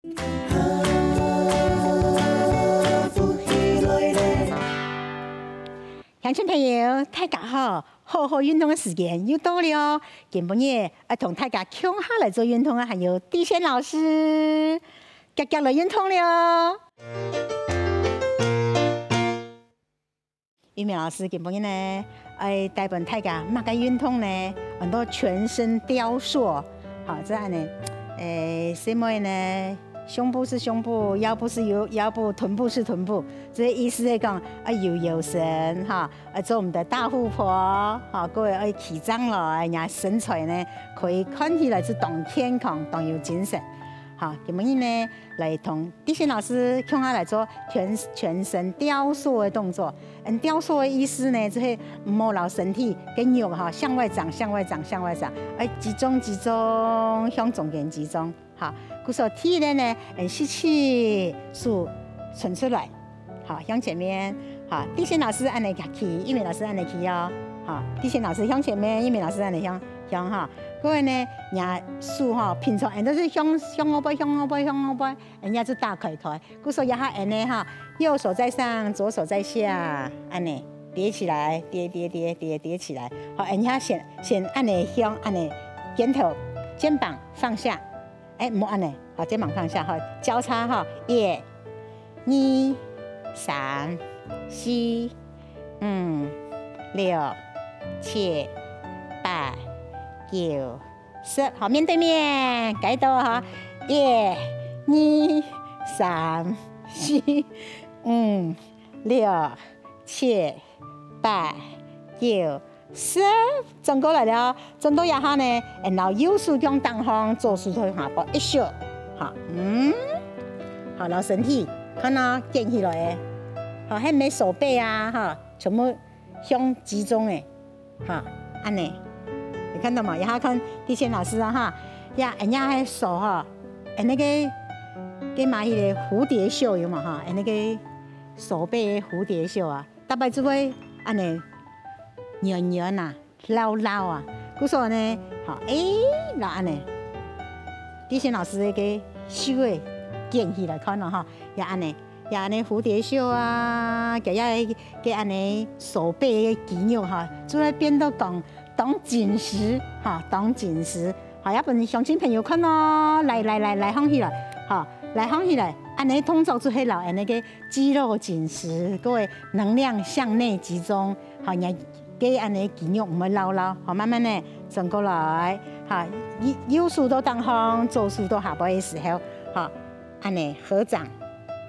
乡亲朋友，大家好，好好运动的时间又到了。今日同大家共下来做运动的还有地线老师，格格来运动了。玉梅老师今日呢，带本大家乜个运动呢？很多全身雕塑，好，这样呢，什么呢？胸部是胸部，腰部是腰部，臀部是臀部，这意思是讲有神哈，做我们的大富婆，哈，各位起张了，人家身材呢可以看起来是动健康，动有精神。好，今日呢来同地线老师共下来做全身雕塑的动作。雕塑的意思呢，就是摸牢身体跟肉哈向外长，向外长，向外长，集中，向中间集中。好，故说体力呢，吸气，数存出来。好，向前面。好，地线老师按来去，玉梅老师按来去哦。好，地线老师向前面，玉梅老师按来向哈。各位呢，人数哈平常人都是向后背，人家是大腿。故说要哈人呢哈，右手在上，左手在下，按呢叠起来，叠起来。好，人家先按呢向按呢，肩膀放下。莫按呢，好，肩膀放下哈，交叉哈，1、2、3、4、5、6、7、8、9、10，好，面对面，改到哈，1、2、3、4、5、6、7、8、9。转过来了，转到一下呢，然后右手向东方，左手向下部一小，好，好，然后身体看到建起来的，好，还没手背啊，哈，全部向集中的，哈，安尼，你看到吗？然后看地线老师啊，哈，人家还手哈，那个蚂蚁的蝴蝶袖有嘛哈，那个手背的蝴蝶袖啊，大概就会安尼。圆啊，捞啊，故说呢，好，那安尼，地线老师那个手诶，建起来看了哈，也安尼蝴蝶袖啊，给安尼手背的肌肉哈，就来变到当紧实哈，当紧实，好，要本乡亲朋友看咯，来放起来，好，来放起来，安尼动作就会老那个肌肉紧实，各位能量向内集中，好，给安尼肌肉唔会捞，好，慢慢呢转过来，好，右手到当方，左手到下背的时候，好，安尼合掌，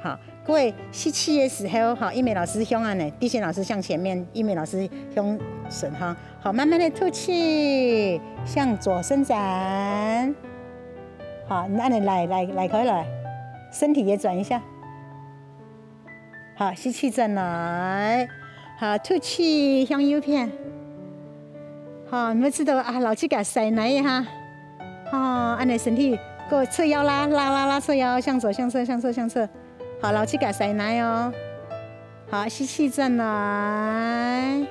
好，各位吸气的时候，好，玉梅老师向安尼，地线老师向前面，玉梅老师向顺方，好，慢慢的吐气，向左伸展，好，你安尼来，可以来，身体也转一下，好，吸气转来。好，吐气向右边。好，你们知道啊，老去给塞奶一下。好，按你身体，给我侧腰拉侧腰，向左向侧。好，老去给塞奶哦。好，吸气转来。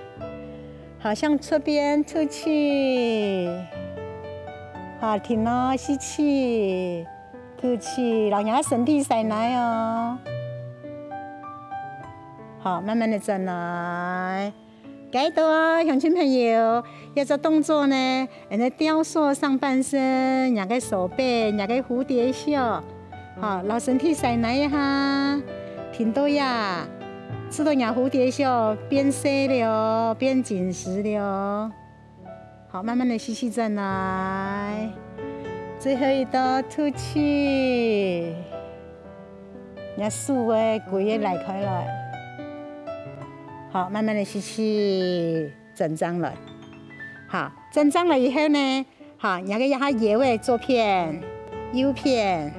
好，向侧边吐气。好，停哦，吸气，吐气，老娘身体塞奶哦。好，慢慢的转来，改到啊，乡亲朋友，要做动作呢，人家雕塑上半身，两个手背，两个蝴蝶袖，好，老身体塞奶一下，停到呀，知道两蝴蝶袖变细了，变紧实了，好，慢慢的吸气转来，最后一道吐气，人家手诶，跪诶来开来。好，慢慢的吸气，整张了。好，整张了以后呢，好，两个让它移位左片、右片，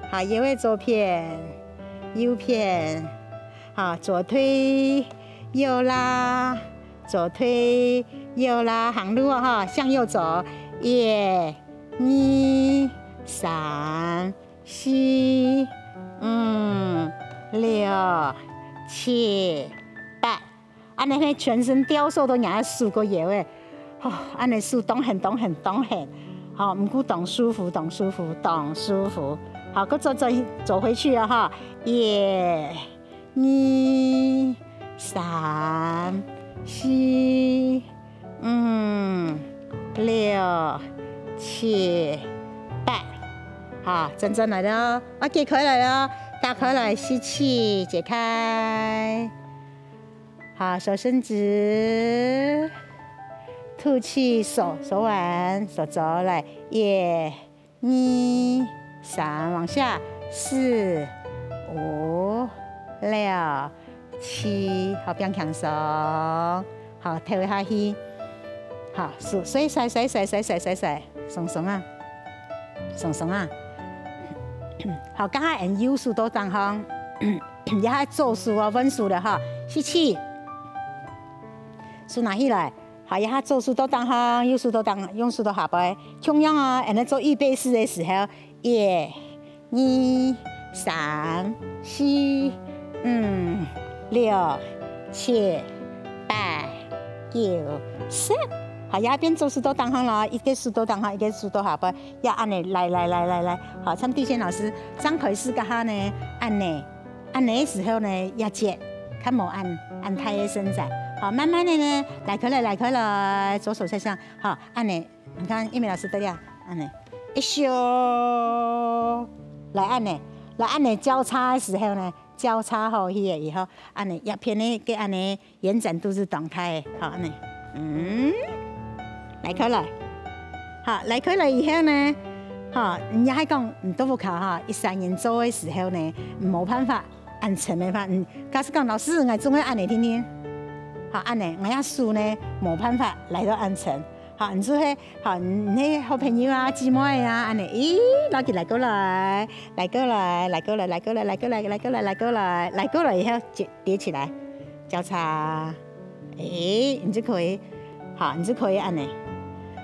好，移位左片、右片，好，左推右拉，左推右拉，行路哈，向右走，1、2、3、4、5、6、7、8，安尼全身雕塑都让它数个月诶，哦，安尼数动很，好，唔过动舒服，好，搁走回去了哈。1、2、3、4、5、6、7、8。好，真正来了，我解开来了，打开来，吸气，解开。好，手伸直，吐气，手腕，手肘来，1、2、3，往下，4、5、6、7，好，变强松，好，推下去，好，甩，松松啊，松松啊，好，刚才用右手都当方，也还做数哦，稳数了哈，吸气，手拿起来。好，也下做数都当行，右手都当，用手都下背。同样啊，然后做预备式的时候，1、2、3、4、5、6、7、8、9、10。好，也边做数都当行了，一个数都当行，一个数都下背，要按呢，来。好，像地线老师张开始个下呢，按呢的时候呢，要接，看冇按太的伸展。好，慢慢的呢，来开来，左手向上，好，按呢，你看一鸣老师对呀，按呢，一咻，来按呢，交叉的时候呢，交叉好去以后，按呢，叶片呢，给按呢，延展度是动态的，好，按呢，来开来，好，来开来以后呢，好，你也係講唔多考哈，一3年做的時候呢，冇辦法按成沒法，假使講老師我總會按你聽聽。好，按呢，我要數呢，冇辦法來到按成。好，你做迄好，你好朋友啊、姊妹啊，按呢，咦，攞起來過來以後疊起來，交叉，你就可以，好，你就可以按呢。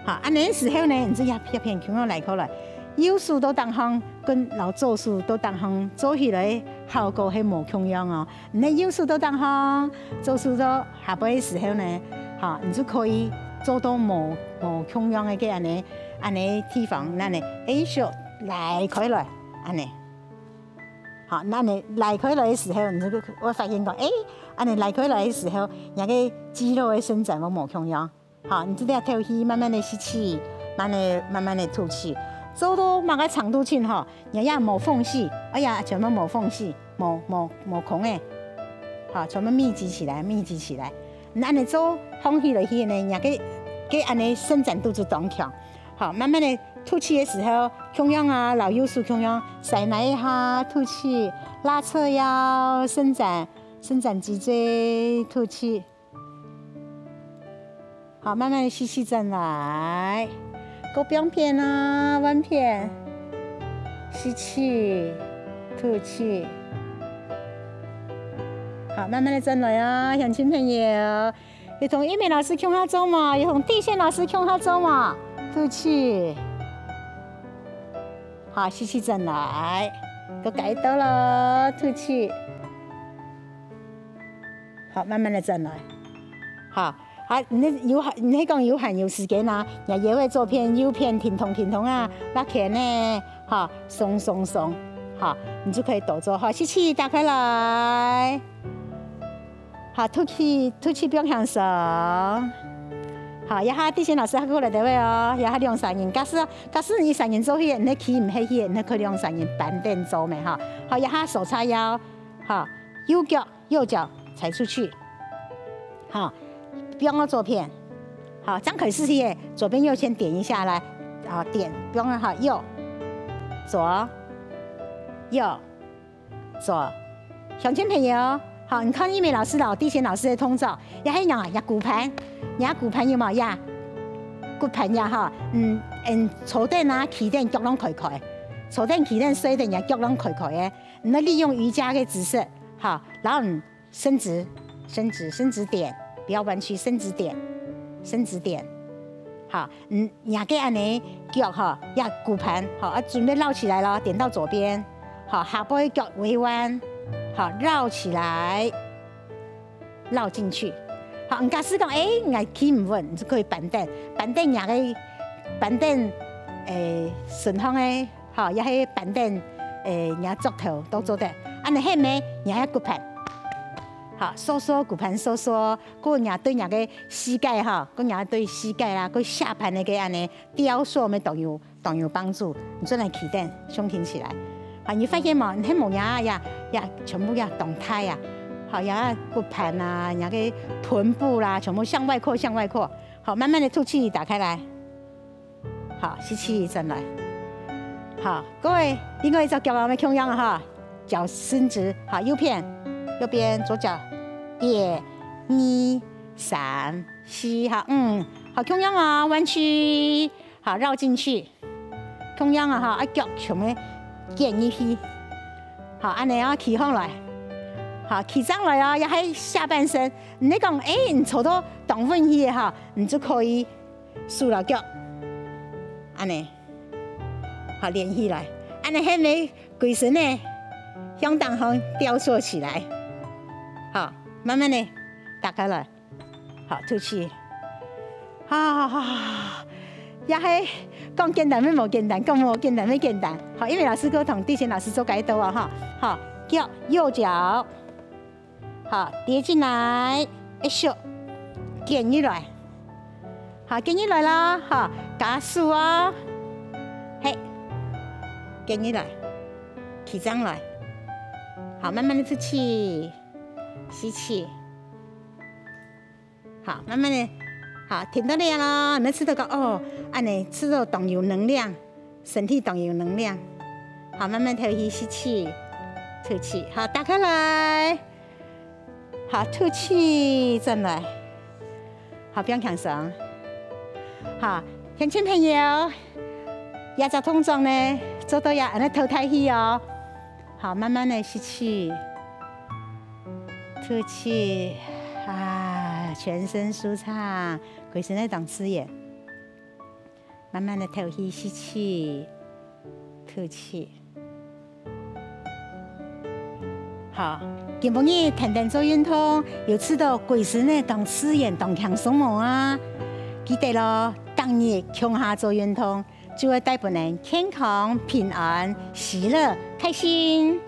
好，按呢時候呢，你就一片向我來過來，右手都當行，跟老左手都當行，做起來效果係冇同樣哦。你右手都當行，左手都下背的時候呢，好，你就可以做到冇同樣嘅按呢地方，那呢手來開來，按呢，好，那你來開來的時候，你就會發現講，按你來開來的時候，人嘅肌肉嘅伸展冇同樣。好，你這條頭氣慢慢的吸氣，慢慢的吐氣，做到某個長度前吼，也要冇縫隙，全部冇縫隙，冇空誒，好，全部密集起來。你按你做空氣落去呢，也給按你伸展度就當強。好，慢慢的吐氣的時候，同樣啊，老右手同樣，塞奶一下，吐氣，拉側腰，伸展脊椎，吐氣。好，慢慢的吸氣進來，夠兩片啊，彎片，吸氣，吐氣。好，慢慢的進來啊，鄉親朋友，要同一鳴老師向下做嘛，要同地線老師向下做嘛，吐氣。好，吸氣進來，都改到了，吐氣。好，慢慢的進來，好。啊，你講有限有時間啊，也會做片右片停通啊，拉起呢，哈，鬆，好，你就可以多做，好，吸氣打開來，好，吐氣不用享受，好，一下地線老師還過來對位哦，一下2、3人，假使你3人做嘢，你企唔起嘢，你可以2、3人板凳做咩哈，好，一下手叉腰，好，右腳踩出去，好。不用左片，好，張開始here，左邊右先點一下來，好點，不用好右，左，鄉親朋友，好，你看一鳴老師老地線老師的通照，也係樣骨盤有冇呀？骨盤呀哈，坐墊啊、企墊腳攏開開，坐墊、企墊、水墊也腳攏開開的，你利用瑜伽的姿勢，好，然後你伸直點。不要彎曲，伸直點，好，也給按呢腳哈，也骨盤，好，準備繞起來了，點到左邊，好，下背腳微彎，好，繞起來，繞進去，好，你假使講，我企唔穩，你就可以板凳也個板凳，順風的，好，也係板凳伢足头都做得，安尼迄呢，伢要骨盘，好，缩骨盘缩，过伢对伢个膝盖哈，过伢对膝盖啦，过下盘那个安尼雕塑咪都有帮助，你做来起垫，胸挺起来，好，你发现冇？你睇冇呀，全部呀动态呀，好，呀骨盘啊，伢个臀部啦，全部向外扩，好，慢慢的吐气，打开来，好，吸气，转来。好，各位，另外一只脚我们胸仰哈，脚伸直，好，右边，左脚，1、2、3、4，好，好，胸仰啊，弯曲，好，绕进去，胸仰啊哈，脚全部卷一批，好，安尼啊，起上来，好，起上来啊，也喺下半身，你讲，你坐到动分去哈，你就可以竖了脚，安尼。好，连起来，安尼迄个鬼神呢，向当方雕塑起来。好，慢慢的打开来，好，吐气。好，也系讲简单咩冇简单，讲冇简单咩简单。好，因为老师哥同地勤老师做解读啊，哈。好，脚右脚，好叠进来，一收，卷起来。好，卷起来啦，好，加速啊，嘿。卷起来，起上来，好，慢慢的吐气，吸气，好，慢慢的，好，停到那了，你们吃得到哦，安尼吃到动有能量，身体动有能量，好，慢慢吐气，吸气，吐气，好，打开来，好，吐气，转来，好，不要扛绳，好，乡亲朋友。压着通胀呢，做到呀，安尼头抬起哦，好，慢慢的吸气，吐气，啊，全身舒畅，鬼神在当刺眼，慢慢的头气，吸气，吐气，好，今晡日天天做运动，又吃到鬼神在当刺眼，当强松毛啊，记得咯，当日强下做运动。就会带本人健康、平安、喜乐、开心。